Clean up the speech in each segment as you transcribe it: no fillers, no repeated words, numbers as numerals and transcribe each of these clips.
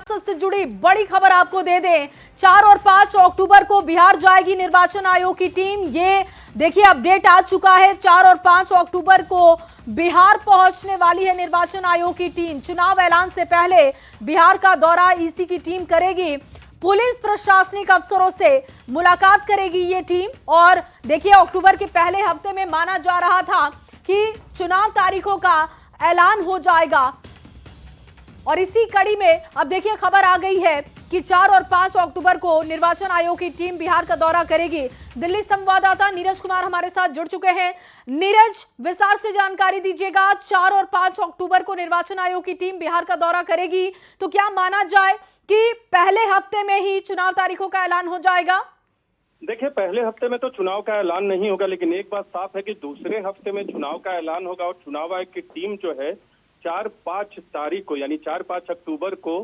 सियासत से जुड़ी बड़ी खबर आपको दे दें। 4 और 5 अक्टूबर को बिहार जाएगी निर्वाचन आयोग की टीम। ये देखिए अपडेट आ चुका है। 4 और 5 अक्टूबर को बिहार पहुंचने वाली है निर्वाचन आयोग की टीम। चुनाव ऐलान से पहले बिहार का दौरा ईसी की टीम करेगी। पुलिस प्रशासनिक अफसरों से मुलाकात करेगी ये टीम। और देखिए अक्टूबर के पहले हफ्ते में माना जा रहा था कि चुनाव तारीखों का ऐलान हो जाएगा, और इसी कड़ी में अब देखिए खबर आ गई है कि 4 और 5 अक्टूबर को निर्वाचन आयोग की टीम बिहार का दौरा करेगी। दिल्ली संवाददाता नीरज कुमार हमारे साथ जुड़ चुके हैं। नीरज, विस्तार से जानकारी दीजिएगा। 4 और 5 अक्टूबर को निर्वाचन आयोग की टीम बिहार का दौरा करेगी, तो क्या माना जाए कि पहले हफ्ते में ही चुनाव तारीखों का ऐलान हो जाएगा? देखिए, पहले हफ्ते में तो चुनाव का ऐलान नहीं होगा, लेकिन एक बात साफ है कि दूसरे हफ्ते में चुनाव का ऐलान होगा। और चुनाव आयोग की टीम जो है 4-5 तारीख को यानी 4-5 अक्टूबर को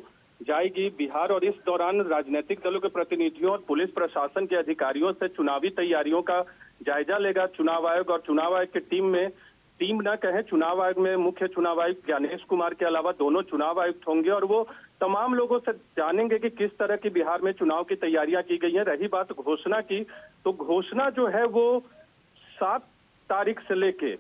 जाएगी बिहार, और इस दौरान राजनीतिक दलों के प्रतिनिधियों और पुलिस प्रशासन के अधिकारियों से चुनावी तैयारियों का जायजा लेगा चुनाव आयोग। और चुनाव आयोग की टीम न कहें, चुनाव आयोग में मुख्य चुनाव आयुक्त ज्ञानेश कुमार के अलावा दोनों चुनाव आयुक्त होंगे, और वो तमाम लोगों से जानेंगे कि किस तरह की बिहार में चुनाव की तैयारियां की गई हैं। रही बात घोषणा की, तो घोषणा जो है वो 7 तारीख से लेके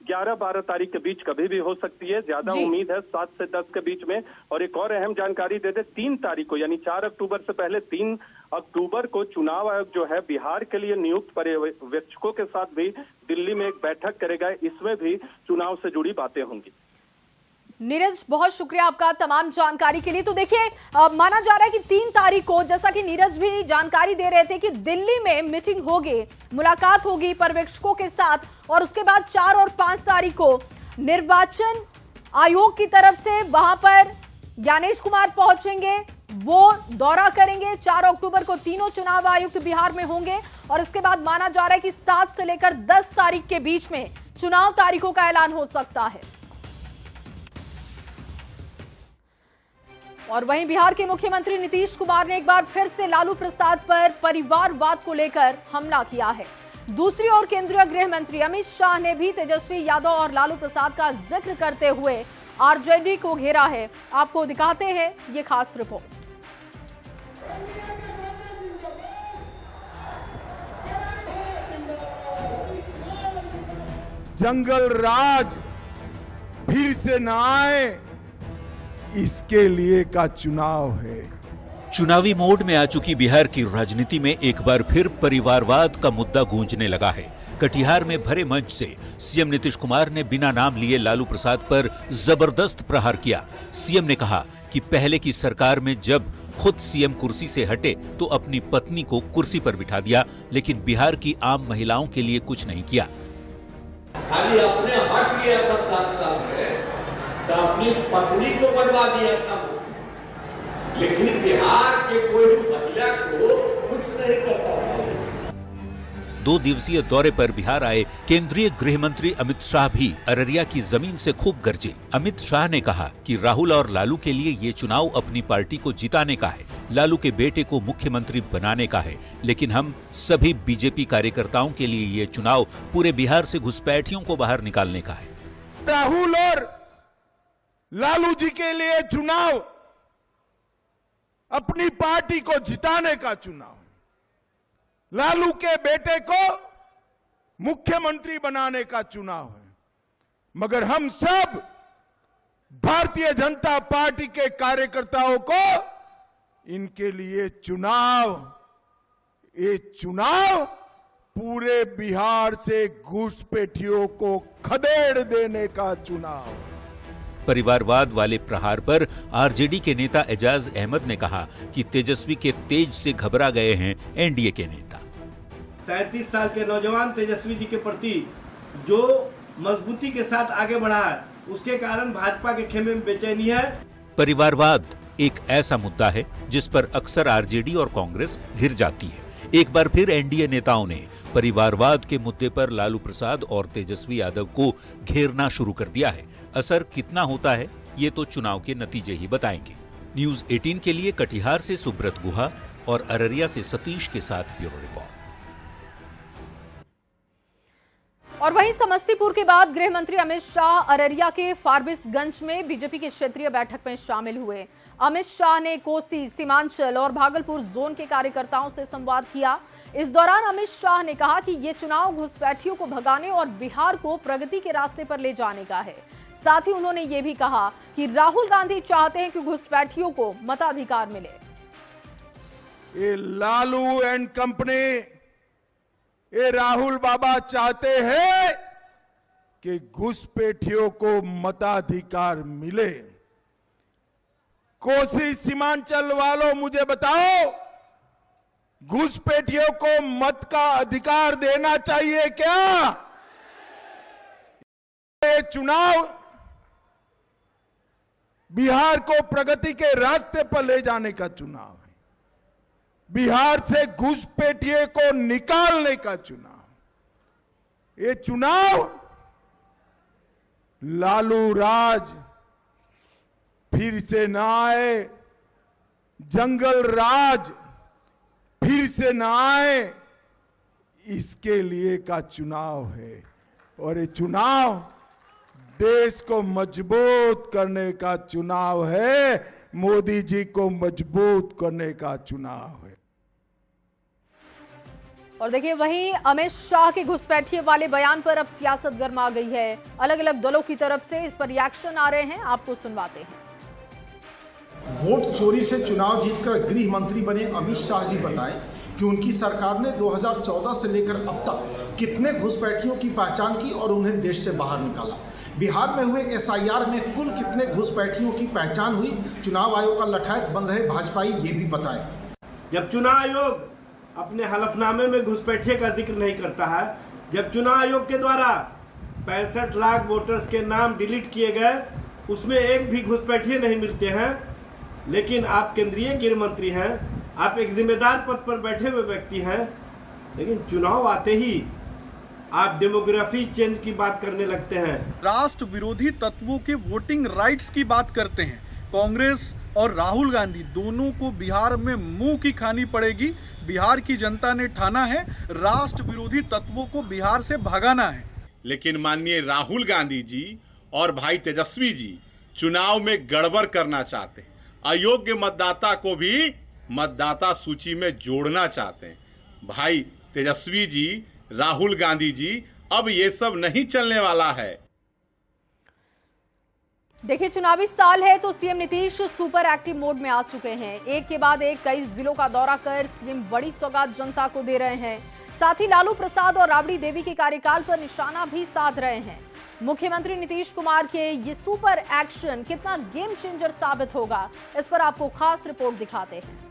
11-12 तारीख के बीच कभी भी हो सकती है। ज्यादा उम्मीद है 7 से 10 के बीच में। और एक और अहम जानकारी दे दे, 3 तारीख को यानी 4 अक्टूबर से पहले 3 अक्टूबर को चुनाव आयोग जो है बिहार के लिए नियुक्त पर्यवेक्षकों के साथ भी दिल्ली में एक बैठक करेगा। इसमें भी चुनाव से जुड़ी बातें होंगी। नीरज, बहुत शुक्रिया आपका तमाम जानकारी के लिए। तो देखिए माना जा रहा है कि 3 तारीख को, जैसा कि नीरज भी जानकारी दे रहे थे, कि दिल्ली में मीटिंग होगी, मुलाकात होगी पर्यवेक्षकों के साथ, और उसके बाद 4 और 5 तारीख को निर्वाचन आयोग की तरफ से वहां पर ज्ञानेश कुमार पहुंचेंगे, वो दौरा करेंगे। 4 अक्टूबर को तीनों चुनाव आयुक्त बिहार में होंगे, और इसके बाद माना जा रहा है कि 7 से लेकर 10 तारीख के बीच में चुनाव तारीखों का ऐलान हो सकता है। और वहीं बिहार के मुख्यमंत्री नीतीश कुमार ने एक बार फिर से लालू प्रसाद पर परिवारवाद को लेकर हमला किया है। दूसरी ओर केंद्रीय गृह मंत्री अमित शाह ने भी तेजस्वी यादव और लालू प्रसाद का जिक्र करते हुए आरजेडी को घेरा है। आपको दिखाते हैं ये खास रिपोर्ट। जंगल राज फिर से न आए, इसके लिए का चुनाव है। चुनावी मोड में आ चुकी बिहार की राजनीति में एक बार फिर परिवारवाद का मुद्दा गूंजने लगा है। कटिहार में भरे मंच से सीएम नीतीश कुमार ने बिना नाम लिए लालू प्रसाद पर जबरदस्त प्रहार किया। सीएम ने कहा कि पहले की सरकार में जब खुद सीएम कुर्सी से हटे तो अपनी पत्नी को कुर्सी पर बिठा दिया, लेकिन बिहार की आम महिलाओं के लिए कुछ नहीं किया। खाली अपने हक लिया था 7 साल में, तो अपनी पत्नी को बनवा दिया था, लेकिन बिहार के कोई महिला को कुछ नहीं करता था। 2 दिवसीय दौरे पर बिहार आए केंद्रीय गृह मंत्री अमित शाह भी अररिया की जमीन से खूब गरजे। अमित शाह ने कहा कि राहुल और लालू के लिए ये चुनाव अपनी पार्टी को जिताने का है, लालू के बेटे को मुख्यमंत्री बनाने का है, लेकिन हम सभी बीजेपी कार्यकर्ताओं के लिए ये चुनाव पूरे बिहार से घुसपैठियों को बाहर निकालने का है। राहुल और लालू जी के लिए चुनाव अपनी पार्टी को जिताने का चुनाव, लालू के बेटे को मुख्यमंत्री बनाने का चुनाव है। मगर हम सब भारतीय जनता पार्टी के कार्यकर्ताओं को इनके लिए ये चुनाव पूरे बिहार से घुसपैठियों को खदेड़ देने का चुनाव। परिवारवाद वाले प्रहार पर आरजेडी के नेता एजाज अहमद ने कहा कि तेजस्वी के तेज से घबरा गए हैं एनडीए के नेता। 37 साल के नौजवान तेजस्वी जी के प्रति जो मजबूती के साथ आगे बढ़ा है, उसके कारण भाजपा के खेमे में बेचैनी है। परिवारवाद एक ऐसा मुद्दा है जिस पर अक्सर आरजेडी और कांग्रेस घिर जाती है। एक बार फिर एनडीए नेताओं ने परिवारवाद के मुद्दे पर लालू प्रसाद और तेजस्वी यादव को घेरना शुरू कर दिया है। असर कितना होता है ये तो चुनाव के नतीजे ही बताएंगे। न्यूज़ 18 के लिए कटिहार से सुब्रत गुहा और अररिया से सतीश के साथ ब्यूरो रिपोर्ट। और वहीं समस्तीपुर के बाद गृह मंत्री अमित शाह अररिया के फारबिसगंज में बीजेपी की क्षेत्रीय बैठक में शामिल हुए। अमित शाह ने कोसी, सीमांचल और भागलपुर जोन के कार्यकर्ताओं से संवाद किया। इस दौरान अमित शाह ने कहा कि ये चुनाव घुसपैठियों को भगाने और बिहार को प्रगति के रास्ते पर ले जाने का है। साथ ही उन्होंने ये भी कहा कि राहुल गांधी चाहते हैं कि घुसपैठियों को मताधिकार मिले। ये लालू एंड कंपनी, ये राहुल बाबा चाहते हैं कि घुसपैठियों को मताधिकार मिले। कोसी सीमांचल वालों मुझे बताओ, घुसपैठियों को मत का अधिकार देना चाहिए क्या? ये चुनाव बिहार को प्रगति के रास्ते पर ले जाने का चुनाव है। बिहार से घुसपैठिए को निकालने का चुनाव। ये चुनाव लालू राज फिर से न आए, जंगल राज फिर से न आए, इसके लिए का चुनाव है। और ये चुनाव देश को मजबूत करने का चुनाव है, मोदी जी को मजबूत करने का चुनाव है। और देखिए, वहीं अमित शाह के घुसपैठिए वाले बयान पर अब सियासत गर्मा गई है। अलग अलग दलों की तरफ से इस पर रिएक्शन आ रहे हैं, आपको सुनवाते हैं। वोट चोरी से चुनाव जीतकर गृह मंत्री बने अमित शाह जी बताएं कि उनकी सरकार ने 2014 से लेकर अब तक कितने घुसपैठियों की पहचान की और उन्हें देश से बाहर निकाला। बिहार में हुए एसआईआर में कुल कितने घुसपैठियों की पहचान हुई, चुनाव आयोग का लठायत बन रहे भाजपाई ये भी बताएं। जब चुनाव आयोग अपने हलफनामे में घुसपैठिए का जिक्र नहीं करता है, जब चुनाव आयोग के द्वारा 65 लाख वोटर्स के नाम डिलीट किए गए, उसमें एक भी घुसपैठिए नहीं मिलते हैं, लेकिन आप केंद्रीय गृह मंत्री हैं, आप एक जिम्मेदार पद पर बैठे हुए व्यक्ति हैं, लेकिन चुनाव आते ही आप डेमोग्राफी चेंज की बात करने लगते हैं। राष्ट्र विरोधी तत्वों के वोटिंग राइट्स की बात करते हैं। कांग्रेस और राहुल गांधी दोनों को बिहार में मुंह की खानी पड़ेगी। बिहार की जनता ने ठाना है राष्ट्र विरोधी तत्वों को बिहार से भगाना है। लेकिन माननीय राहुल गांधी जी और भाई तेजस्वी जी चुनाव में गड़बड़ करना चाहते हैं, अयोग्य मतदाता को भी मतदाता सूची में जोड़ना चाहते हैं। भाई तेजस्वी जी, राहुल गांधी जी, अब ये सब नहीं चलने वाला है। देखिए, चुनावी साल है तो CM Nitish super active mode में आ चुके हैं। एक के बाद एक कई जिलों का दौरा कर सीएम बड़ी सौगात जनता को दे रहे हैं। साथ ही लालू प्रसाद और राबड़ी देवी के कार्यकाल पर निशाना भी साध रहे हैं। मुख्यमंत्री नीतीश कुमार के ये सुपर एक्शन कितना गेम चेंजर साबित होगा, इस पर आपको खास रिपोर्ट दिखाते हैं।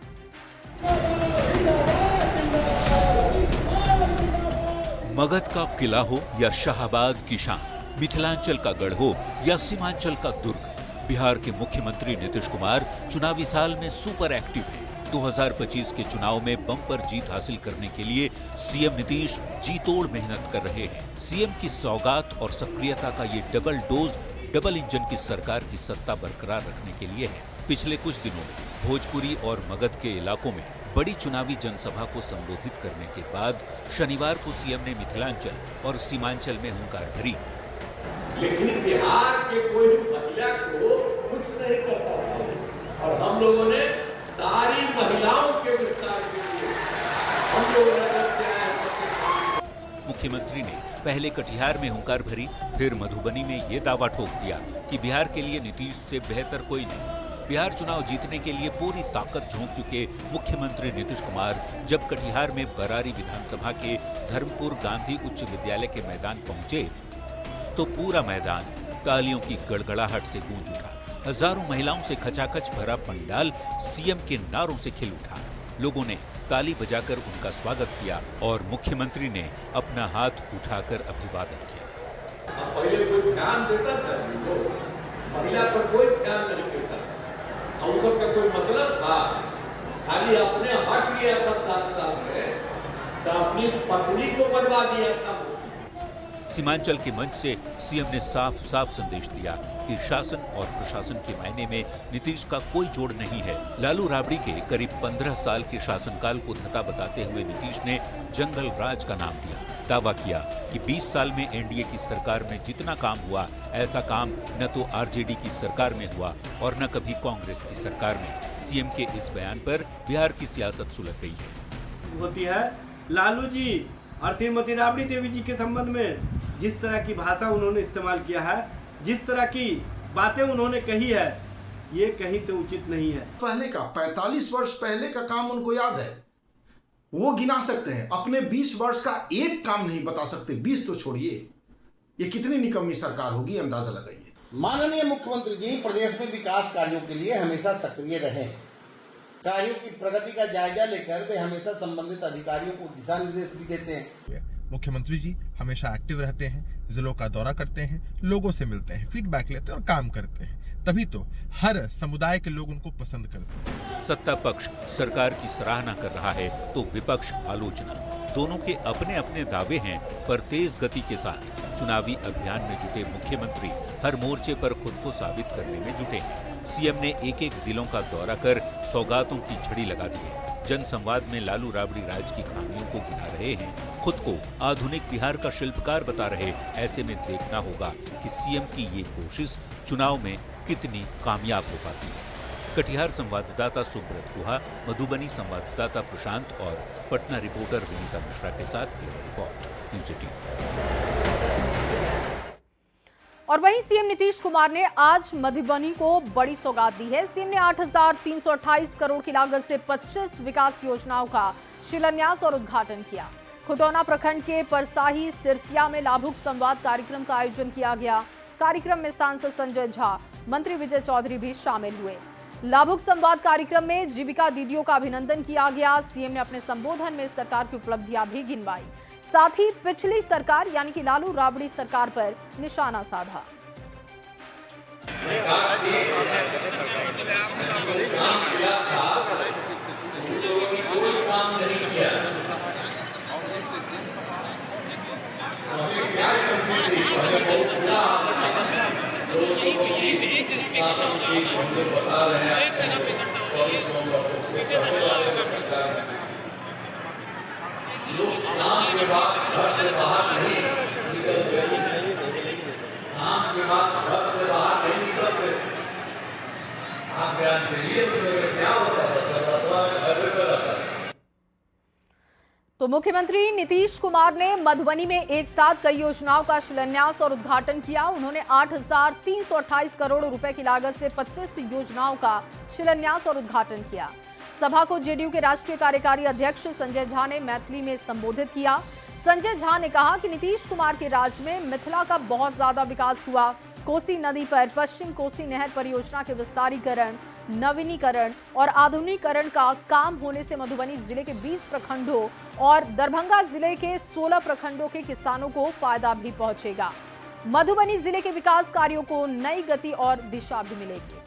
मगध का किला हो या शाहाबाद की शान, मिथिलांचल का गढ़ हो या सीमांचल का दुर्ग, बिहार के मुख्यमंत्री नीतीश कुमार चुनावी साल में सुपर एक्टिव हैं। 2025 के चुनाव में बम्पर जीत हासिल करने के लिए सीएम नीतीश जी तोड़ मेहनत कर रहे हैं। सीएम की सौगात और सक्रियता का ये डबल डोज डबल इंजन की सरकार की सत्ता बरकरार रखने के लिए है। पिछले कुछ दिनों में भोजपुरी और मगध के इलाकों में बड़ी चुनावी जनसभा को संबोधित करने के बाद शनिवार को सीएम ने मिथिलांचल और सीमांचल में हुंकार भरी। लेकिन बिहार के कोई महिला को कुछ नहीं कर पाता और हम लोगों ने सारी महिलाओं के विस्तार के लिए हम लोगों ने मुख्यमंत्री ने पहले कटिहार में हुंकार भरी, फिर मधुबनी में ये दावा ठोक दिया कि बिहार के लिए नीतीश से बेहतर कोई नहीं। बिहार चुनाव जीतने के लिए पूरी ताकत झोंक चुके मुख्यमंत्री नीतीश कुमार जब कटिहार में बरारी विधानसभा के धर्मपुर गांधी उच्च विद्यालय के मैदान पहुंचे तो पूरा मैदान तालियों की गड़गड़ाहट से गूंज उठा। हजारों महिलाओं से खचाखच भरा पंडाल सीएम के नारों से खिल उठा। लोगों ने ताली बजाकर उनका स्वागत किया और मुख्यमंत्री ने अपना हाथ उठाकर अभिवादन किया। पहले कोई ध्यान देता था, महिला पर कोई ध्यान नहीं देता, हम सबका कोई मतलब था, खाली अपने हक लिया था 7 साल में, तो अपनी पत्नी को बनवा दिया था। सीमांचल के मंच से सीएम ने साफ साफ संदेश दिया कि शासन और प्रशासन के मायने में नीतीश का कोई जोड़ नहीं है। लालू राबड़ी के करीब 15 साल के शासनकाल को धता बताते हुए नीतीश ने जंगल राज का नाम दिया। दावा किया कि 20 साल में एनडीए की सरकार में जितना काम हुआ, ऐसा काम न तो आरजेडी की सरकार में हुआ और न कभी कांग्रेस की सरकार में। सीएम के इस बयान पर बिहार की सियासत सुलग गई है। होती है लालू जी और श्रीमती राबड़ी देवी जी के संबंध में जिस तरह की भाषा उन्होंने इस्तेमाल किया है, जिस तरह की बातें उन्होंने कही है, ये कहीं से उचित नहीं है। पहले का 45 वर्ष पहले का काम उनको याद है, वो गिना सकते हैं। अपने 20 वर्ष का एक काम नहीं बता सकते, 20 तो छोड़िए। ये कितनी निकम्मी सरकार होगी, अंदाजा लगाइए। माननीय मुख्यमंत्री जी प्रदेश में विकास कार्यों के लिए हमेशा सक्रिय रहे हैं। कार्यों की प्रगति का जायजा लेकर वे हमेशा संबंधित अधिकारियों को दिशा निर्देश भी देते हैं। मुख्यमंत्री जी हमेशा एक्टिव रहते हैं, जिलों का दौरा करते हैं, लोगों से मिलते हैं, फीडबैक लेते हैं और काम करते हैं। तभी तो हर समुदाय के लोग उनको पसंद करते हैं। सत्ता पक्ष सरकार की सराहना कर रहा है तो विपक्ष आलोचना। दोनों के अपने अपने दावे हैं, पर तेज गति के साथ चुनावी अभियान में जुटे मुख्यमंत्री हर मोर्चे पर खुद को साबित करने में जुटे हैं। सीएम ने एक एक जिलों का दौरा कर सौगातों की झड़ी लगा दी है। जनसंवाद में लालू राबड़ी राज की खामियों को गिना रहे हैं, खुद को आधुनिक बिहार का शिल्पकार बता रहे। ऐसे में देखना होगा कि सीएम की ये कोशिश चुनाव में कितनी कामयाब हो पाती है। कटिहार संवाददाता सुब्रत गुहा, मधुबनी संवाददाता प्रशांत और पटना रिपोर्टर विनीता मिश्रा के साथ ये रिपोर्ट न्यूज़ 18। और वहीं सीएम नीतीश कुमार ने आज मधुबनी को बड़ी सौगात दी है। सीएम ने 8,328 करोड़ की लागत से 25 विकास योजनाओं का शिलान्यास और उद्घाटन किया। खुटौना प्रखंड के परसाही सिरसिया में लाभुक संवाद कार्यक्रम का आयोजन किया गया। कार्यक्रम में सांसद संजय झा, मंत्री विजय चौधरी भी शामिल हुए। लाभुक संवाद कार्यक्रम में जीविका दीदियों का अभिनंदन किया गया। सीएम ने अपने संबोधन में सरकार की उपलब्धियां भी गिनवाई, साथ ही पिछली सरकार यानी कि लालू राबड़ी सरकार पर निशाना साधा। तो मुख्यमंत्री नीतीश कुमार ने मधुबनी में एक साथ कई योजनाओं का शिलान्यास और उद्घाटन किया। उन्होंने 8,328 करोड़ रुपए की लागत से 25 योजनाओं का शिलान्यास और उद्घाटन किया। सभा को जेडीयू के राष्ट्रीय कार्यकारी अध्यक्ष संजय झा ने मैथिली में संबोधित किया। संजय झा ने कहा कि नीतीश कुमार के राज में मिथिला का बहुत ज्यादा विकास हुआ। कोसी नदी पर पश्चिम कोसी नहर परियोजना के विस्तारीकरण, नवीनीकरण और आधुनिकीकरण का काम होने से मधुबनी जिले के 20 प्रखंडों और दरभंगा जिले के 16 प्रखंडों के किसानों को फायदा भी पहुंचेगा। मधुबनी जिले के विकास कार्यों को नई गति और दिशा भी मिलेगी।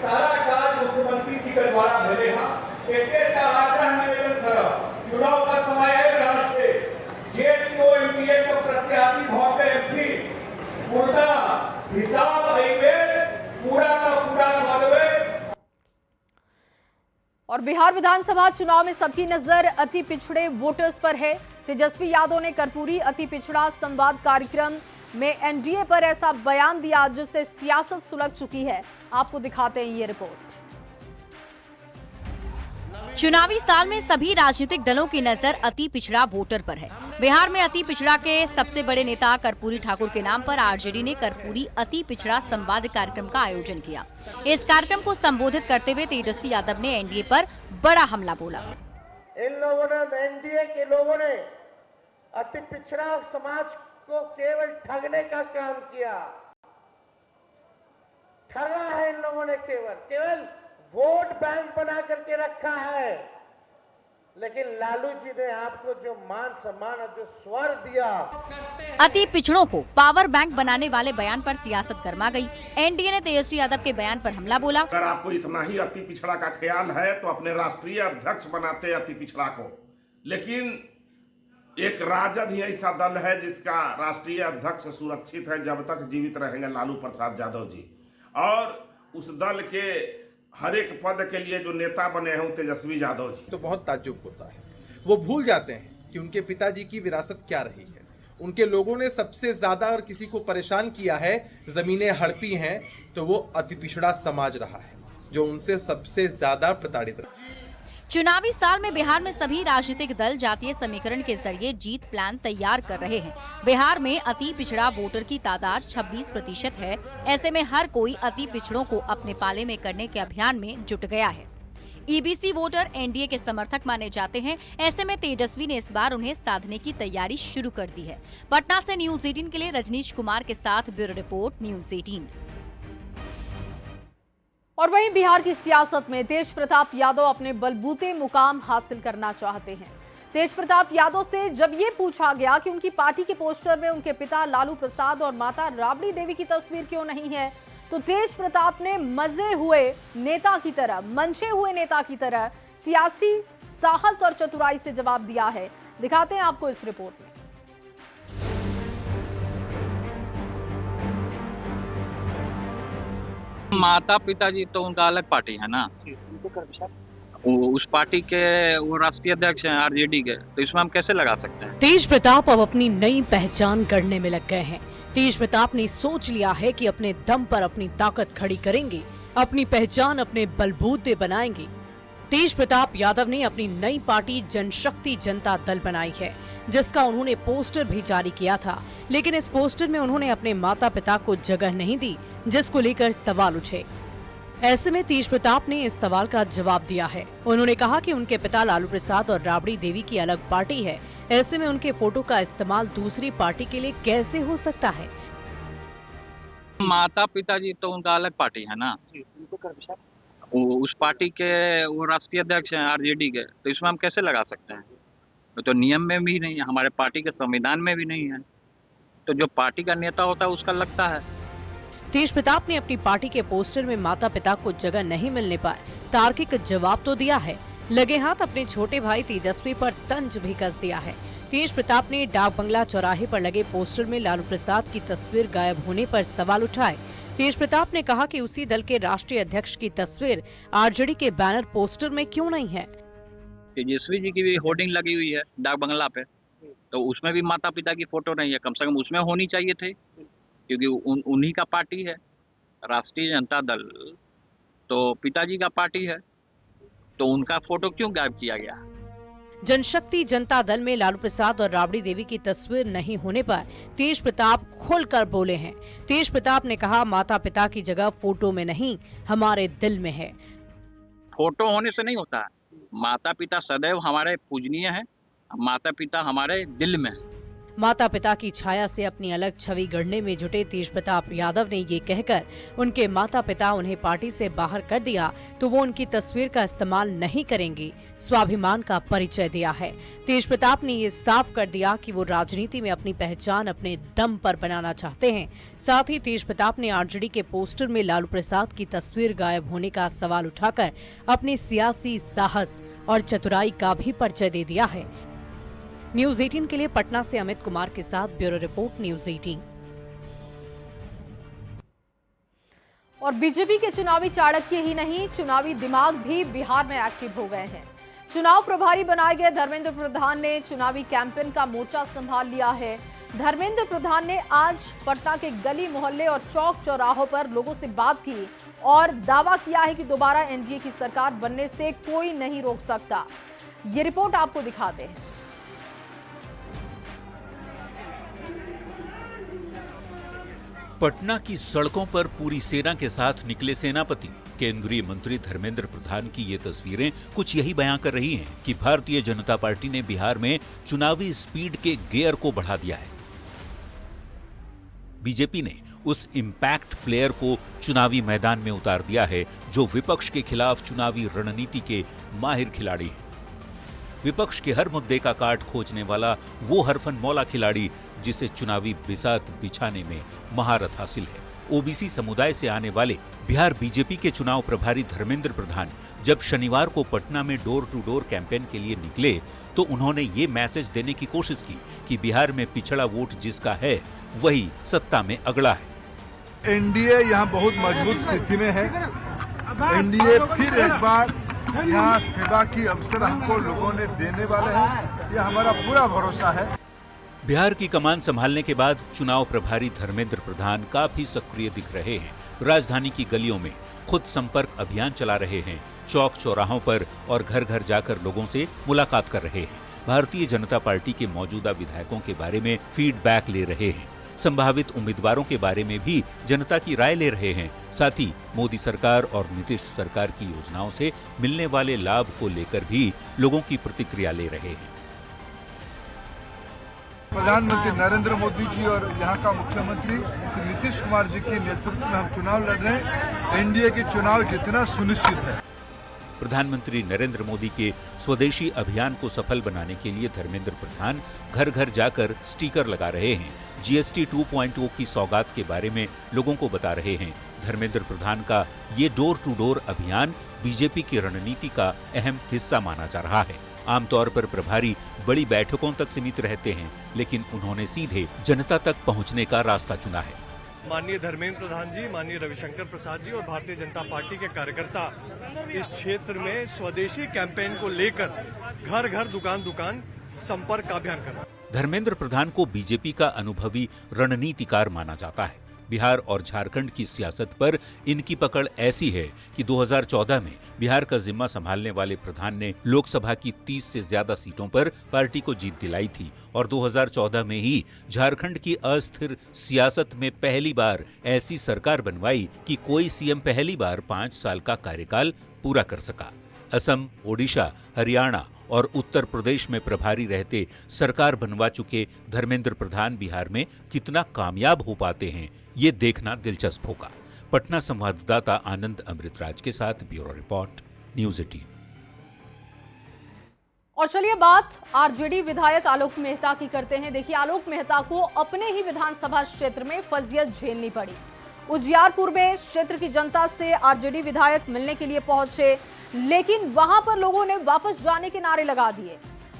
सारा काज मुख्यमंत्री जी के द्वारा भेले हैं। एक आग्रह निवेदन करब, चुनाव का समय है, जे एनडीए को प्रत्याशी भोटे थी पूरा हिसाब पूरा का पूरा मालवे। और बिहार विधानसभा चुनाव में सबकी नजर अति पिछड़े वोटर्स पर है। तेजस्वी यादव ने कर्पूरी अति पिछड़ा संवाद कार्यक्रम में एनडीए पर ऐसा बयान दिया जिससे सियासत सुलग चुकी है। आपको दिखाते हैं ये रिपोर्ट। चुनावी साल में सभी राजनीतिक दलों की नजर अति पिछड़ा वोटर पर है। बिहार में अति पिछड़ा के सबसे बड़े नेता कर्पूरी ठाकुर के नाम पर आरजेडी ने कर्पूरी अति पिछड़ा संवाद कार्यक्रम का आयोजन किया। इस कार्यक्रम को संबोधित करते हुए तेजस्वी यादव ने एनडीए पर बड़ा हमला बोला। इन लोगों ने, एनडीए के लोगों ने अति पिछड़ा समाज को केवल ठगने का काम किया। ठगा है इन लोगों ने, केवल वोट बैंक बना करके रखा है। लेकिन लालू जी ने आपको जो मान सम्मान और जो स्वर दिया, अति पिछड़ों को पावर बैंक बनाने वाले बयान पर सियासत गर्मा गई। एनडीए ने तेजस्वी यादव के बयान पर हमला बोला। अगर आपको इतना ही अति पिछड़ा का ख्याल है तो अपने राष्ट्रीय अध्यक्ष बनाते अति पिछड़ा को। लेकिन एक राजद ही ऐसा दल है जिसका राष्ट्रीय अध्यक्ष सुरक्षित है जब तक जीवित रहेंगे लालू प्रसाद यादव जी, और उस दल के हर एक पद के लिए जो नेता बने हैं तेजस्वी यादव जी। तो बहुत ताज्जुब होता है, वो भूल जाते हैं कि उनके पिताजी की विरासत क्या रही है। उनके लोगों ने सबसे ज्यादा अगर किसी को परेशान किया है, जमीनें हड़पी हैं, तो वो अति पिछड़ा समाज रहा है जो उनसे सबसे ज्यादा प्रताड़ित रहा। चुनावी साल में बिहार में सभी राजनीतिक दल जातीय समीकरण के जरिए जीत प्लान तैयार कर रहे हैं। बिहार में अति पिछड़ा वोटर की तादाद 26% है। ऐसे में हर कोई अति पिछड़ों को अपने पाले में करने के अभियान में जुट गया है। ईबीसी वोटर एनडीए के समर्थक माने जाते हैं। ऐसे में तेजस्वी ने इस बार उन्हें साधने की तैयारी शुरू कर दी है। पटना से न्यूज 18 के लिए रजनीश कुमार के साथ ब्यूरो रिपोर्ट, न्यूज 18। और वहीं बिहार की सियासत में तेज प्रताप यादव अपने बलबूते मुकाम हासिल करना चाहते हैं। तेज प्रताप यादव से जब ये पूछा गया कि उनकी पार्टी के पोस्टर में उनके पिता लालू प्रसाद और माता राबड़ी देवी की तस्वीर क्यों नहीं है, तो तेज प्रताप ने मंचे हुए नेता की तरह सियासी साहस और चतुराई से जवाब दिया है। दिखाते हैं आपको इस रिपोर्ट में। माता पिताजी तो उनका अलग पार्टी है ना, उस पार्टी के वो राष्ट्रीय अध्यक्ष हैं आरजेडी के, तो इसमें हम कैसे लगा सकते हैं। तेज प्रताप अब अपनी नई पहचान गढ़ने में लग गए हैं। तेज प्रताप ने सोच लिया है कि अपने दम पर अपनी ताकत खड़ी करेंगे, अपनी पहचान अपने बलबूते बनाएंगे। तेज प्रताप यादव ने अपनी नई पार्टी जनशक्ति जनता दल बनाई है, जिसका उन्होंने पोस्टर भी जारी किया था। लेकिन इस पोस्टर में उन्होंने अपने माता पिता को जगह नहीं दी, जिसको लेकर सवाल उठे। ऐसे में तेज प्रताप ने इस सवाल का जवाब दिया है। उन्होंने कहा कि उनके पिता लालू प्रसाद और राबड़ी देवी की अलग पार्टी है। ऐसे में उनके फोटो का इस्तेमाल दूसरी पार्टी के लिए कैसे हो सकता है। माता पिताजी तो उनका अलग पार्टी है ना, उस पार्टी के वो राष्ट्रीय अध्यक्ष हैं आरजेडी के, तो इसमें हम कैसे लगा सकते हैं। तो नियम में भी नहीं है, हमारे पार्टी के संविधान में भी नहीं है। तो जो पार्टी का नेता होता है उसका लगता है। तेज प्रताप ने अपनी पार्टी के पोस्टर में माता पिता को जगह नहीं मिलने पर तार्किक जवाब तो दिया है, लगे हाथ अपने छोटे भाई तेजस्वी पर तंज भी कस दिया है। तेज प्रताप ने डाक बंगला चौराहे पर लगे पोस्टर में लालू प्रसाद की तस्वीर गायब होने पर सवाल उठाए। तेज प्रताप ने कहा कि उसी दल के राष्ट्रीय अध्यक्ष की तस्वीर आरजेडी के बैनर पोस्टर में क्यों नहीं है। तेजस्वी जी की भी होर्डिंग लगी हुई है डाक बंगला पे, तो उसमें भी माता पिता की फोटो नहीं है। कम से कम उसमें होनी चाहिए थे, क्योंकि उन्हीं का पार्टी है राष्ट्रीय जनता दल, तो पिताजी का पार्टी है, तो उनका फोटो क्यों गायब किया गया। जनशक्ति जनता दल में लालू प्रसाद और राबड़ी देवी की तस्वीर नहीं होने पर तेज प्रताप खुलकर बोले हैं। तेज प्रताप ने कहा, माता पिता की जगह फोटो में नहीं, हमारे दिल में है। फोटो होने से नहीं होता, माता पिता सदैव हमारे पूजनीय हैं, माता पिता हमारे दिल में है। माता पिता की छाया से अपनी अलग छवि गढ़ने में जुटे तेज प्रताप यादव ने ये कहकर उनके माता पिता उन्हें पार्टी से बाहर कर दिया तो वो उनकी तस्वीर का इस्तेमाल नहीं करेंगे, स्वाभिमान का परिचय दिया है। तेज प्रताप ने ये साफ कर दिया कि वो राजनीति में अपनी पहचान अपने दम पर बनाना चाहते हैं। साथ ही तेज प्रताप ने आरजेडी के पोस्टर में लालू प्रसाद की तस्वीर गायब होने का सवाल उठाकर अपने सियासी साहस और चतुराई का भी परिचय दे दिया है। न्यूज 18 के लिए पटना से अमित कुमार के साथ ब्यूरो रिपोर्ट, न्यूज 18। और बीजेपी के चुनावी चाणक्य ही नहीं, चुनावी दिमाग भी बिहार में एक्टिव हो गए हैं। चुनाव प्रभारी बनाए गए धर्मेंद्र प्रधान ने चुनावी कैंपेन का मोर्चा संभाल लिया है। धर्मेंद्र प्रधान ने आज पटना के गली मोहल्ले और चौक चौराहों पर लोगों से बात की और दावा किया है कि दोबारा एनडीए की सरकार बनने से कोई नहीं रोक सकता। ये रिपोर्ट आपको दिखाते हैं। पटना की सड़कों पर पूरी सेना के साथ निकले सेनापति। केंद्रीय मंत्री धर्मेंद्र प्रधान की ये तस्वीरें कुछ यही बयां कर रही हैं कि भारतीय जनता पार्टी ने बिहार में चुनावी स्पीड के गियर को बढ़ा दिया है। बीजेपी ने उस इम्पैक्ट प्लेयर को चुनावी मैदान में उतार दिया है जो विपक्ष के खिलाफ चुनावी रणनीति के माहिर खिलाड़ी हैं। विपक्ष के हर मुद्दे का काट खोजने वाला वो हरफन मौला खिलाड़ी जिसे चुनावी बिसात बिछाने में महारत हासिल है। ओबीसी समुदाय से आने वाले बिहार बीजेपी के चुनाव प्रभारी धर्मेंद्र प्रधान जब शनिवार को पटना में डोर टू डोर कैंपेन के लिए निकले तो उन्होंने ये मैसेज देने की कोशिश की कि बिहार में पिछड़ा वोट जिसका है वही सत्ता में अगला है। एनडीए यहाँ बहुत मजबूत स्थिति में है। एनडीए फिर एक बार यहाँ सेवा की अवसर हमको लोगों ने देने वाले हैं, यह हमारा पूरा भरोसा है। बिहार की कमान संभालने के बाद चुनाव प्रभारी धर्मेंद्र प्रधान काफी सक्रिय दिख रहे हैं। राजधानी की गलियों में खुद संपर्क अभियान चला रहे हैं, चौक चौराहों पर और घर घर जाकर लोगों से मुलाकात कर रहे हैं। भारतीय जनता पार्टी के मौजूदा विधायकों के बारे में फीडबैक ले रहे हैं, संभावित उम्मीदवारों के बारे में भी जनता की राय ले रहे हैं। साथ ही मोदी सरकार और नीतीश सरकार की योजनाओं से मिलने वाले लाभ को लेकर भी लोगों की प्रतिक्रिया ले रहे हैं। प्रधानमंत्री नरेंद्र मोदी जी और यहाँ का मुख्यमंत्री श्री नीतीश कुमार जी के नेतृत्व में हम चुनाव लड़ रहे हैं। एनडीए के चुनाव जितना सुनिश्चित है। प्रधानमंत्री नरेंद्र मोदी के स्वदेशी अभियान को सफल बनाने के लिए धर्मेंद्र प्रधान घर घर जाकर स्टिकर लगा रहे हैं, जीएसटी 2.0 की सौगात के बारे में लोगों को बता रहे हैं। धर्मेंद्र प्रधान का ये डोर टू डोर अभियान बीजेपी की रणनीति का अहम हिस्सा माना जा रहा है। आमतौर पर प्रभारी बड़ी बैठकों तक सीमित रहते हैं, लेकिन उन्होंने सीधे जनता तक पहुंचने का रास्ता चुना है। माननीय धर्मेंद्र प्रधान जी, माननीय रविशंकर प्रसाद जी और भारतीय जनता पार्टी के कार्यकर्ता इस क्षेत्र में स्वदेशी कैंपेन को लेकर घर घर दुकान दुकान संपर्क का अभियान कर रहे हैं। धर्मेंद्र प्रधान को बीजेपी का अनुभवी रणनीतिकार माना जाता है। बिहार और झारखंड की सियासत पर इनकी पकड़ ऐसी है कि 2014 में बिहार का जिम्मा संभालने वाले प्रधान ने लोकसभा की 30 से ज्यादा सीटों पर पार्टी को जीत दिलाई थी और 2014 में ही झारखंड की अस्थिर सियासत में पहली बार ऐसी सरकार बनवाई कि कोई सीएम पहली बार 5 साल का कार्यकाल पूरा कर सका। असम, ओडिशा, हरियाणा और उत्तर प्रदेश में प्रभारी रहते सरकार बनवा चुके धर्मेंद्र प्रधान बिहार में कितना कामयाब हो पाते हैं, ये देखना दिलचस्प होगा। पटना संवाददाता आनंद अमृतराज के साथ ब्यूरो रिपोर्ट, न्यूज़ 18। और चलिए बात आरजेडी विधायक आलोक मेहता की करते हैं। देखिए, आलोक मेहता को अपने ही विधानसभा क्षेत्र में फजियत झेलनी पड़ी। उजियारपुर में क्षेत्र की जनता से आरजेडी विधायक मिलने के लिए पहुंचे, लेकिन वहां पर लोगों ने वापस जाने के नारे लगा दिए।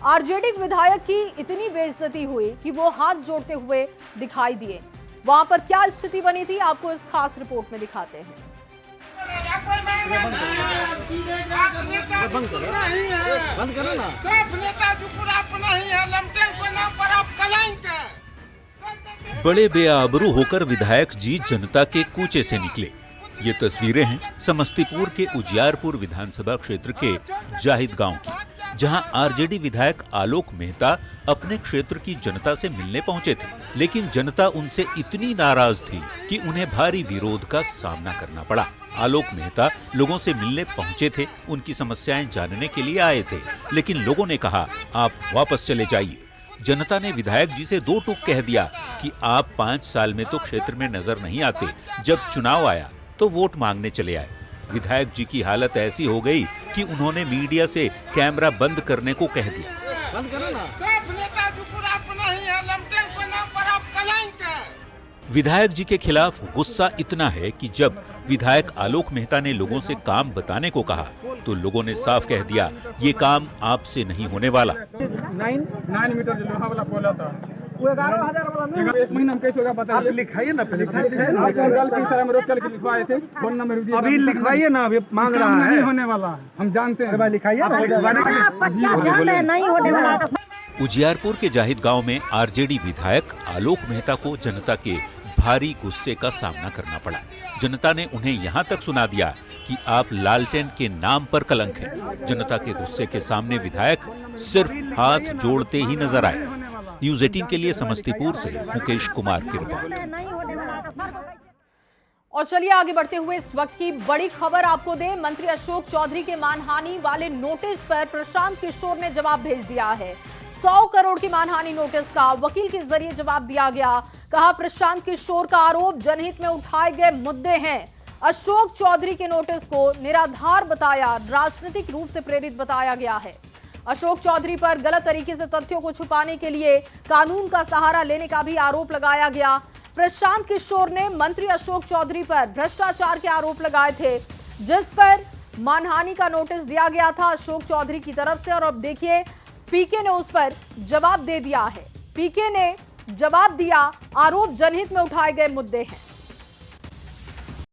आरजेडी विधायक की इतनी बेइज्जती हुई कि वो हाथ जोड़ते हुए दिखाई दिए। वहां पर क्या स्थिति बनी थी, आपको इस खास रिपोर्ट में दिखाते हैं। बड़े बेआबरू होकर विधायक जी जनता के कूचे से निकले। ये तस्वीरें हैं समस्तीपुर के उजियारपुर विधानसभा क्षेत्र के जाहिद गांव की, जहां आरजेडी विधायक आलोक मेहता अपने क्षेत्र की जनता से मिलने पहुंचे थे, लेकिन जनता उनसे इतनी नाराज थी कि उन्हें भारी विरोध का सामना करना पड़ा। आलोक मेहता लोगों से मिलने पहुंचे थे, उनकी समस्याएं जानने के लिए आए थे, लेकिन लोगों ने कहा आप वापस चले जाइए। जनता ने विधायक जी से दो टूक कह दिया कि आप 5 साल में तो क्षेत्र में नजर नहीं आते, जब चुनाव आया तो वोट मांगने चले आए। विधायक जी की हालत ऐसी हो गई कि उन्होंने मीडिया से कैमरा बंद करने को कह दिया। बंद करो ना। विधायक जी के खिलाफ गुस्सा इतना है कि जब विधायक आलोक मेहता ने लोगों से काम बताने को कहा तो लोगों ने साफ कह दिया ये काम आपसे नहीं होने वाला। 9 मीटर जो लोहा वाला पोल था वो 11,000 वाला एक महीना में कैसे होगा बताइए। आप लिखाइए ना, पहले लिखवाए थे, फोन नंबर अभी लिखवाइए ना, अभी मांग रहा है, नहीं होने वाला है, हम जानते हैं। लिखाइए नहीं होने वाला। उजियारपुर के जाहिद गांव में आरजेडी विधायक आलोक मेहता को जनता के भारी गुस्से का सामना करना पड़ा। जनता ने उन्हें यहां तक सुना दिया कि आप लालटेन के नाम पर कलंक हैं। जनता के गुस्से के सामने विधायक सिर्फ हाथ जोड़ते ही नजर आए। न्यूज़ 18 के लिए समस्तीपुर से मुकेश कुमार की रिपोर्ट। और चलिए आगे बढ़ते हुए इस वक्त की बड़ी खबर आपको दें। मंत्री अशोक चौधरी के मानहानि वाले नोटिस पर प्रशांत किशोर ने जवाब भेज दिया है। 100 करोड़ की मानहानि नोटिस का वकील के जरिए जवाब दिया गया। कहा प्रशांत किशोर का आरोप जनहित में उठाए गए मुद्दे हैं। अशोक चौधरी के नोटिस को निराधार बताया, राजनीतिक रूप से प्रेरित बताया गया है। अशोक चौधरी पर गलत तरीके से तथ्यों को छुपाने के लिए कानून का सहारा लेने का भी आरोप लगाया गया। प्रशांत किशोर ने मंत्री अशोक चौधरी पर भ्रष्टाचार के आरोप लगाए थे, जिस पर मानहानि का नोटिस दिया गया था अशोक चौधरी की तरफ से। और अब देखिए पीके ने उस पर जवाब दे दिया है। पीके ने जवाब दिया, आरोप जनहित में उठाए गए मुद्दे हैं।